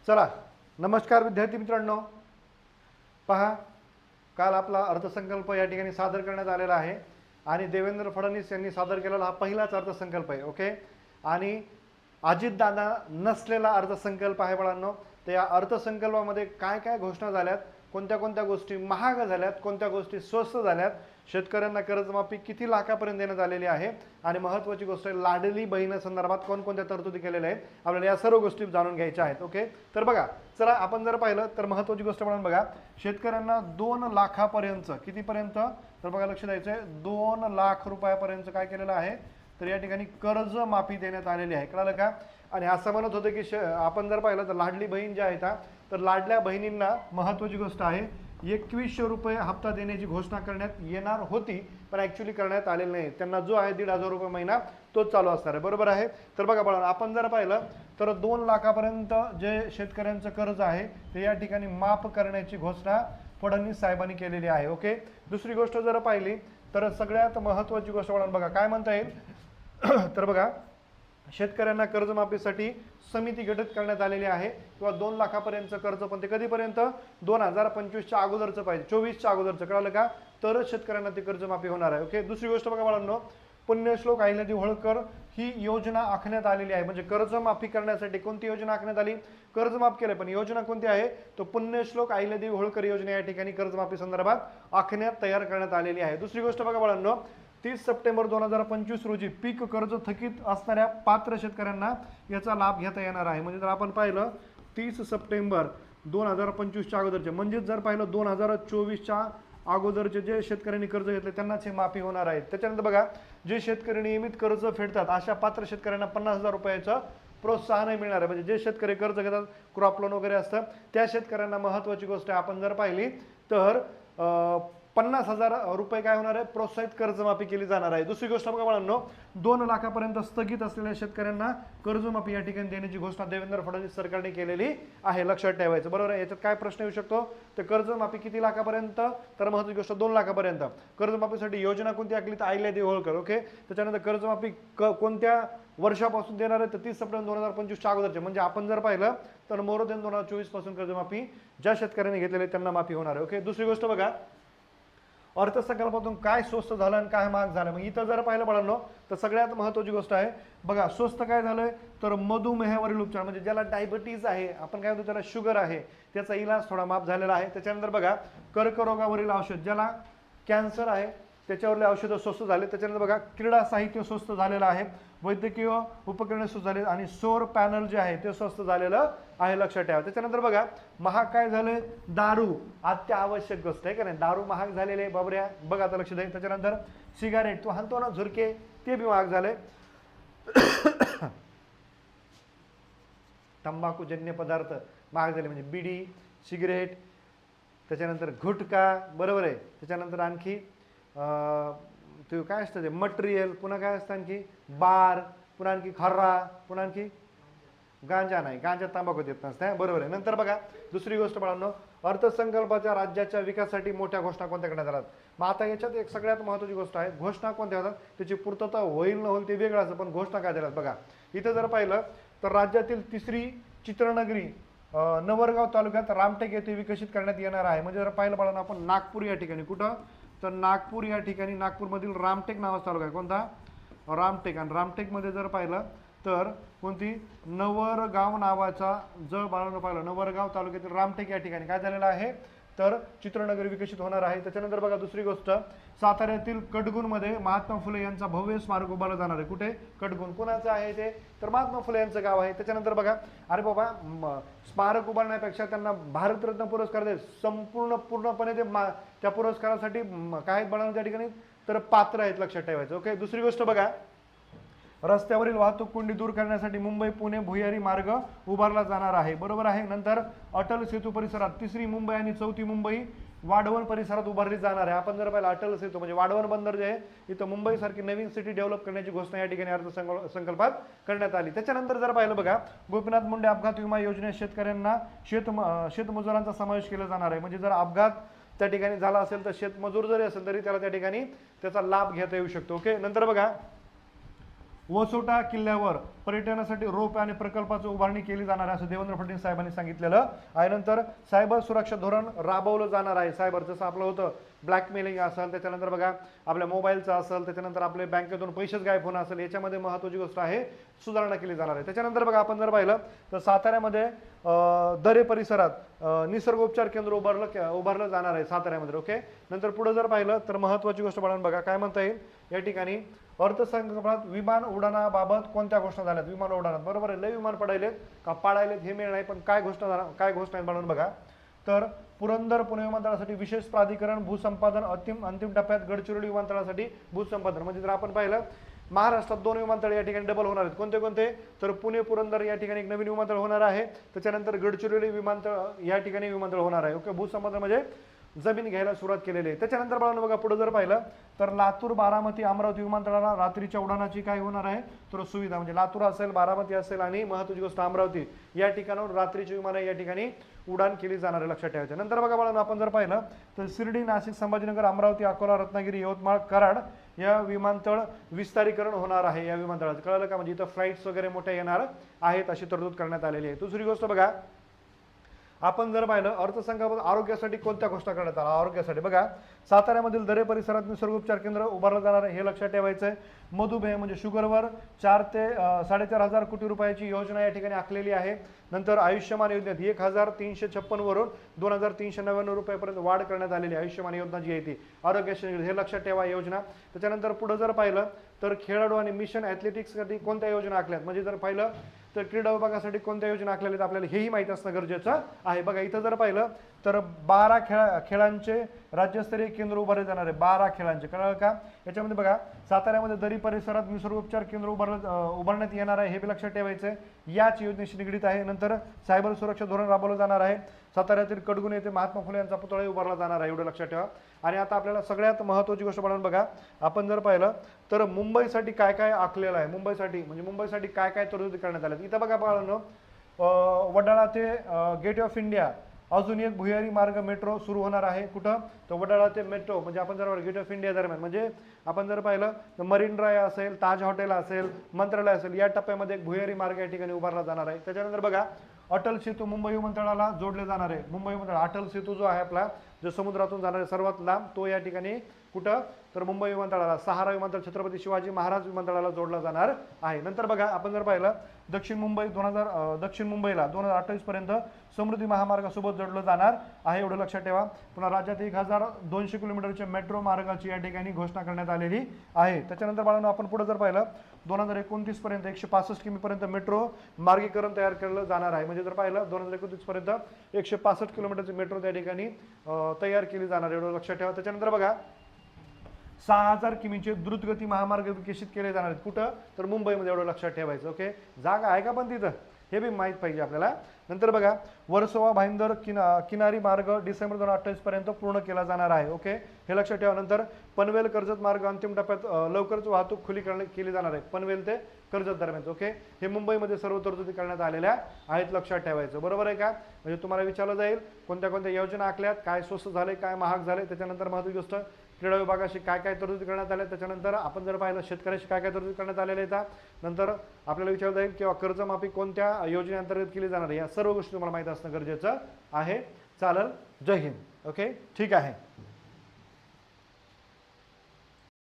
चला, नमस्कार विद्यार्थी मित्रांनो. पहा, काल आपला अर्थसंकल्प या ठिकाणी सादर करण्यात आलेला आहे आणि देवेंद्र फडणवीस यांनी सादर केलेला हा पहिलाच अर्थसंकल्प आहे. ओके, आणि अजितदादा नसलेला अर्थसंकल्प आहे बाळांनो. तर या अर्थसंकल्पामध्ये काय काय घोषणा झाल्यात, कोणत्या कोणत्या गोष्टी महाग झाल्यात, कोणत्या गोष्टी स्वस्त झाल्यात, शेतकऱ्यांना कर्जमाफी किती लाखापर्यंत देण्यात आलेली आहे आणि महत्त्वाची गोष्ट आहे लाडली बहिणीसंदर्भात कोणकोणत्या तरतुदी केलेल्या आहेत, आपल्याला या सर्व गोष्टी जाणून घ्यायच्या आहेत. ओके, तर बघा, चला आपण जर पाहिलं तर महत्त्वाची गोष्ट म्हणून बघा, शेतकऱ्यांना 2 लाखापर्यंत कितीपर्यंत, तर बघा लक्ष द्यायचं आहे, 2 लाख रुपयापर्यंत काय केलेलं आहे, तर या ठिकाणी कर्ज माफी देण्यात आलेली आहे. कळालं का? आणि असं म्हणत होतं की आपण जर पाहिलं तर लाडली बहीण ज्या आहेत तर लाडल्या बहिणींना महत्त्वाची गोष्ट आहे 2100 रुपये हप्ता देण्याची घोषणा करण्यात येणार होती, पण ॲक्च्युली करण्यात आलेली नाही. त्यांना जो आहे 1,500 रुपये महिना तोच चालू असणार आहे. बरोबर आहे. तर बघा बाळा, आपण जर पाहिलं तर 2 लाखापर्यंत जे शेतकऱ्यांचं कर्ज आहे ते या ठिकाणी माफ करण्याची घोषणा फडणवीस साहेबांनी केलेली आहे. ओके, दुसरी गोष्ट जर पाहिली तर सगळ्यात महत्त्वाची गोष्ट म्हणून बघा काय म्हणता येईल तर बघा, शेतकऱ्यांना कर्जमाफीसाठी समिती गठीत करण्यात आलेली आहे किंवा 2 लाखापर्यंतचं कर्ज, पण ते कधीपर्यंत 2025च्या अगोदरचं पाहिजे, 24च्या अगोदरचं. कळालं का? तरच शेतकऱ्यांना ती कर्जमाफी होणार आहे. ओके, दुसरी गोष्ट बघा बाळांनो, पुण्यश्लोक अहिल्यादेवी होळकर ही योजना आखण्यात आलेली आहे. म्हणजे कर्जमाफी करण्यासाठी कोणती योजना आखण्यात आली, कर्ज माफ केलं, पण योजना कोणती आहे, तो पुण्यश्लोक अहिल्यादेवी होळकर योजना या ठिकाणी कर्जमाफी संदर्भात आखण्यात तयार करण्यात आलेली आहे. दुसरी गोष्ट बघा बाळांनो, 30 सप्टेंबर 2025 रोजी पीक कर्ज थकीत असणाऱ्या पात्र शेतकऱ्यांना याचा लाभ घेता येणार आहे. म्हणजे जर आपण पाहिलं 30 सप्टेंबर 2025च्या अगोदरचे, म्हणजे जर पाहिलं 2024च्या अगोदरचे जे शेतकऱ्यांनी कर्ज घेतले त्यांनाच हे माफी होणार आहे. त्याच्यानंतर बघा, जे शेतकरी नियमित कर्ज फेडतात अशा पात्र शेतकऱ्यांना 50,000 रुपयाचं प्रोत्साहन मिळणार आहे. म्हणजे जे शेतकरी कर्ज घेतात, क्रॉप लोन वगैरे असतं, त्या शेतकऱ्यांना महत्त्वाची गोष्ट आहे, आपण जर पाहिली तर 50,000 रुपये काय होणार आहे, प्रोत्साहित कर्जमाफी केली जाणार आहे. दुसरी गोष्ट बघा बाळांनो, 2 लाखापर्यंत स्थगित असलेल्या शेतकऱ्यांना कर्जमाफी या ठिकाणी देण्याची घोषणा देवेंद्र फडणवीस सरकारने केलेली आहे. लक्षात ठेवायचं. बरोबर आहे. याच्यात काय प्रश्न येऊ शकतो, तर कर्जमाफी किती लाखापर्यंत, तर महत्त्वाची गोष्ट 2 लाखापर्यंत. कर्जमाफीसाठी योजना कोणती आखली, तर अहिल्यादेवी होळकर. ओके, त्याच्यानंतर कर्जमाफी कोणत्या वर्षापासून देणार आहे, तर 30 सप्टेंबर 2025च्या अगोदरचे. म्हणजे आपण जर पाहिलं तर मोर देन 2024 पासून कर्जमाफी ज्या शेतकऱ्यांनी घेतलेले त्यांना माफी होणार आहे. ओके, दुसरी गोष्ट बघा, अर्थसंकल्पातून काय स्वस्त झालं आणि काय महाग झालं. मग इथं जर पाहिलं पडलं तर सगळ्यात महत्त्वाची गोष्ट आहे बघा, स्वस्त काय झालंय, तर मधुमेहावरील उपचार, म्हणजे ज्याला डायबिटीज आहे, आपण काय म्हणतो त्याला शुगर आहे, त्याचा इलाज थोडा माफ झालेला आहे. त्याच्यानंतर बघा, कर्करोगावरील औषध, ज्याला कॅन्सर आहे त्याच्यावरले औषधं स्वस्त झाले. त्याच्यानंतर बघा, क्रीडा साहित्य स्वस्त झालेलं आहे, वैद्यकीय उपकरणे स्वस्त झाले आणि सौर पॅनल जे आहे ते स्वस्त झालेलं आहे. लक्षात ठेवा. त्याच्यानंतर बघा, महाग काय झालंय, दारू, अत्यावश्यक गोष्ट आहे का नाही, दारू महाग झालेले बाबऱ्या. बघा आता लक्ष द्या. त्याच्यानंतर सिगारेट, तो हाणतो ना झुरके, ते बी महाग झाले. तंबाखूजन्य पदार्थ महाग झाले, म्हणजे बिडी, सिगरेट, त्याच्यानंतर गुटखा. बरोबर आहे. त्याच्यानंतर आणखी ते काय असतं ते मटेरियल, पुन्हा काय असतं आणखी बार, पुन्हा आणखी खर्रा, पुन्हा आणखी गांजा नाही, गांजा तंबाखू देत नसते. बरोबर आहे. नंतर बघा, दुसरी गोष्ट बाळांनो, अर्थसंकल्पाच्या राज्याच्या विकासासाठी मोठ्या घोषणा कोणत्या करण्यात आल्या. मग आता याच्यात एक सगळ्यात महत्त्वाची गोष्ट आहे, घोषणा कोणत्या होतात, त्याची पूर्तता होईल न होईल ते वेगळं असतं, पण घोषणा काय दिल्यात बघा. इथं जर पाहिलं तर राज्यातील 3री चित्रनगरी नवरगाव तालुक्यात रामटेक येथे विकसित करण्यात येणार आहे. म्हणजे जर पाहिलं बाळांनो, आपण नागपूर या ठिकाणी, कुठं, तर नागपूर या ठिकाणी, नागपूरमधील रामटेक नावाचा तालुका आहे. कोणता, रामटेक. आणि रामटेकमध्ये जर पाहिलं तर कोणती, नवरगाव नावाचा, जर बाळांनो पाहिलं नवरगाव तालुक्यातील रामटेक या ठिकाणी काय झालेलं आहे, तर चित्रनगरी विकसित होणार आहे. त्याच्यानंतर बघा, दुसरी गोष्ट, साताऱ्यातील कडगुणमध्ये महात्मा फुले यांचा भव्य स्मारक उभारलं जाणार आहे. कुठे, कडगुण. कोणाचं आहे ते, तर महात्मा फुले यांचं गाव आहे. त्याच्यानंतर बघा, अरे बाबा, स्मारक उभारण्यापेक्षा त्यांना भारतरत्न पुरस्कार दे, पूर्णपणे ते त्या पुरस्कारासाठी काय बनवलं त्या ठिकाणी, तर पात्र आहेत. लक्षात ठेवायचं. ओके, दुसरी गोष्ट बघा, रस्त्यावरील वाहतूक कोंडी दूर करण्यासाठी मुंबई पुणे भुयारी मार्ग उभारला जाणार आहे. बरोबर आहे. नंतर अटल सेतू परिसरात 3री मुंबई आणि 4थी मुंबई वाढवण परिसरात उभारली जाणार आहे. आपण जर पाहिलं अटल सेतू म्हणजे वाढवण बंदर जे आहे, इथं मुंबईसारखी नवीन सिटी डेव्हलप करण्याची घोषणा या ठिकाणी अर्थसंकल्पात करण्यात आली. त्याच्यानंतर जर पाहिलं बघा, गोपीनाथ मुंडे अपघात विमा योजनेत शेतकऱ्यांना शेतमजुरांचा समावेश केला जाणार आहे. म्हणजे जर अपघात त्या ठिकाणी झाला असेल तर शेतमजूर जरी असेल तरी त्याला त्या ठिकाणी त्याचा लाभ घेता येऊ शकतो. ओके, नंतर बघा, वसोटा किल्ल्यावर पर्यटनासाठी रोप आणि प्रकल्पाची उभारणी केली जाणार आहे असं देवेंद्र फडणवीस साहेबांनी सांगितलेलं आहे. नंतर सायबर सुरक्षा धोरण राबवलं जाणार आहे. सायबर जसं आपलं होतं ब्लॅकमेलिंग असेल, त्याच्यानंतर बघा आपल्या मोबाईलचं असेल, त्याच्यानंतर आपले बँकेतून पैसेच गायब होणं असेल, याच्यामध्ये महत्त्वाची गोष्ट आहे सुधारणा केली जाणार आहे. त्याच्यानंतर बघा आपण जर पाहिलं तर साताऱ्यामध्ये दरे परिसरात निसर्गोपचार केंद्र उभारलं जाणार आहे साताऱ्यामध्ये. ओके, नंतर पुढे जर पाहिलं तर महत्त्वाची गोष्ट म्हणून बघा काय म्हणता येईल या ठिकाणी अर्थसंकल्पात विमान उड्डाणाबाबत कोणत्या घोषणा झाल्यात. विमान उड्डाणात बरोबर आहे, लय विमान पडायलेत का पाडायलेत हे मिळ नाही, पण काय घोषणा आहेत म्हणून बघा. तर पुरंदर पुणे विमानतळासाठी विशेष प्राधिकरण भूसंपादन अंतिम टप्प्यात. गडचिरोली विमानतळासाठी भूसंपादन म्हणजे जर आपण पाहिलं महाराष्ट्रात 2 विमानतळ या ठिकाणी डबल होणार आहेत. कोणते कोणते, तर पुणे पुरंदर या ठिकाणी एक नवीन विमानतळ होणार आहे, त्याच्यानंतर गडचिरोली विमानतळ या ठिकाणी विमानतळ होणार आहे. ओके, भूसंपादन म्हणजे जमीन घ्यायला सुरुवात केलेली आहे. त्याच्यानंतर बाळांनो बघा पुढे जर पाहिलं तर लातूर बारामती अमरावती विमानतळाला रात्रीच्या उड्डाणाची काय होणार आहे तर सुविधा, म्हणजे लातूर असेल, बारामती असेल आणि महत्त्वाची गोष्ट अमरावती या ठिकाणावर रात्रीची विमानं या ठिकाणी उड्डाण केली जाणार आहे, लक्षात ठेवायचं. नंतर बघा बाळांनो आपण जर पाहिलं तर शिर्डी, नाशिक, संभाजीनगर, अमरावती, अकोला, रत्नागिरी, यवतमाळ, कराड या विमानतळ विस्तारीकरण होणार आहे. या विमानतळाचं कळलं का, म्हणजे इथं फ्लाईट्स वगैरे मोठ्या येणार आहेत अशी तरतूद करण्यात आलेली आहे. दुसरी गोष्ट बघा आपण जर पाहिलं अर्थसंकल्पात आरोग्यासाठी कोणत्या घोषणा करण्यात आल्या. आरोग्यासाठी बघा साताऱ्यामधील दरे परिसरात निसर्गोपचार केंद्र उभारलं जाणार आहे, हे लक्षात ठेवायचं आहे. मधुमेह म्हणजे शुगरवर 4 ते 4.5 कोटी रुपयाची योजना या ठिकाणी आखलेली आहे. नंतर आयुष्यमान योजनेत 1356 वरून 2399 रुपयापर्यंत वाढ करण्यात आलेली आहे. आयुष्यमान योजना जी आहे ती आरोग्याशी हे लक्षात ठेवा योजना. त्याच्यानंतर पुढे जर पाहिलं तर खेळाडू आणि मिशन ॲथलेटिक्ससाठी कोणत्या योजना आखल्यात, म्हणजे जर पाहिलं तर क्रीडा विभागासाठी कोणत्या योजना आखलेल्या आहेत आपल्याला हेही माहीत असणं गरजेचं आहे. बघा इथं जर पाहिलं तर 12 खेळांचे राज्यस्तरीय केंद्र उभारले जाणार आहे. 12 खेळांचे, कळलं का. याच्यामध्ये बघा साताऱ्यामध्ये दरी परिसरात निसर्गोपचार केंद्र उभारण्यात येणार आहे, हे बी लक्षात ठेवायचं आहे. याच योजनेशी निगडीत आहे. नंतर सायबर सुरक्षा धोरण राबवलं जाणार आहे. साताऱ्यातील कडगुण येथे महात्मा फुले यांचा पुतळाही उभारला जाणार आहे, एवढं लक्षात ठेवा. आणि आता आपल्याला सगळ्यात महत्त्वाची गोष्ट म्हणून बघा आपण जर पाहिलं तर मुंबईसाठी काय काय आखलेलं आहे. मुंबईसाठी म्हणजे मुंबईसाठी काय काय तरतुदी करण्यात आल्या. इथं बघा बाळांनो वडाळा ते गेट ऑफ इंडिया अजून एक भुयारी मार्ग मेट्रो सुरू होणार आहे. कुठं तर वडाळा ते मेट्रो, म्हणजे आपण जर गेट ऑफ इंडिया दरम्यान म्हणजे आपण जर पाहिलं तर मरीन ड्राईव्ह असेल, ताज हॉटेल असेल, मंत्रालय असेल, या टप्प्यामध्ये एक भुयारी मार्ग या ठिकाणी उभारला जाणार आहे. त्याच्यानंतर बघा अटल सेतू मुंबई विमानतळाला जोडले जाणार आहे. मुंबई विमानतळ अटल सेतू जो आहे आपला जो समुद्रातून जाणारे सर्वात लांब तो या ठिकाणी कुठं तर मुंबई विमानतळाला सहारा विमानतळ छत्रपती शिवाजी महाराज विमानतळाला जोडला जाणार आहे. नंतर बघा आपण जर पाहिलं दक्षिण मुंबईला 2028 पर्यंत समृद्धी महामार्गासोबत जोडलं जाणार आहे, एवढं लक्षात ठेवा. पुन्हा राज्यात 1200 किलोमीटरच्या मेट्रो मार्गाची या ठिकाणी घोषणा करण्यात आलेली आहे. त्याच्यानंतर बाळांनो आपण पुढे जर पाहिलं 2029 पर्यंत 165 किमी पर्यंत मेट्रो मार्गीकरण तयार केलं जाणार आहे. म्हणजे जर पाहिलं 2029 पर्यंत 165 किलोमीटरची मेट्रो त्या ठिकाणी तयार केली जाणार, एवढं लक्षात ठेवा. त्याच्यानंतर बघा 6000 किमीचे द्रुतगती महामार्ग विकसित केले जाणार आहेत. कुठं तर मुंबईमध्ये, एवढं लक्षात ठेवायचं. ओके, जागा आहे का पण तिथं हे बी माहीत पाहिजे आपल्याला. नंतर बघा वर्सोवा भाईंदर किनारी मार्ग डिसेंबर 2028 पर्यंत पूर्ण केला जाणार आहे. ओके, हे लक्षात ठेवा. नंतर पनवेल कर्जत मार्ग अंतिम टप्प्यात लवकरच वाहतूक खुली केली जाणार आहे पनवेल ते कर्जत दरम्यान. ओके, हे मुंबईमध्ये सर्व तरतुदी करण्यात आलेल्या आहेत, लक्षात ठेवायचं. बरोबर आहे का, म्हणजे तुम्हाला विचारलं जाईल कोणत्या कोणत्या योजना आखल्यात, काय स्वस्त झाले, काय महाग झाले. त्याच्यानंतर महत्त्वाची गोष्ट क्रीडा विभागाशी काय काय तरतुदी करण्यात आल्या. त्याच्यानंतर आपण जर पाहिलं शेतकऱ्याशी काय काय तरतुदी करण्यात आलेल्या आहेत. नंतर आपल्याला विचारलं जाईल किंवा कर्जमाफी कोणत्या योजनेअंतर्गत केली जाणार आहे, या सर्व गोष्टी तुम्हाला माहिती असणं गरजेचं आहे. चालेल, जय हिंद. ओके, ठीक आहे.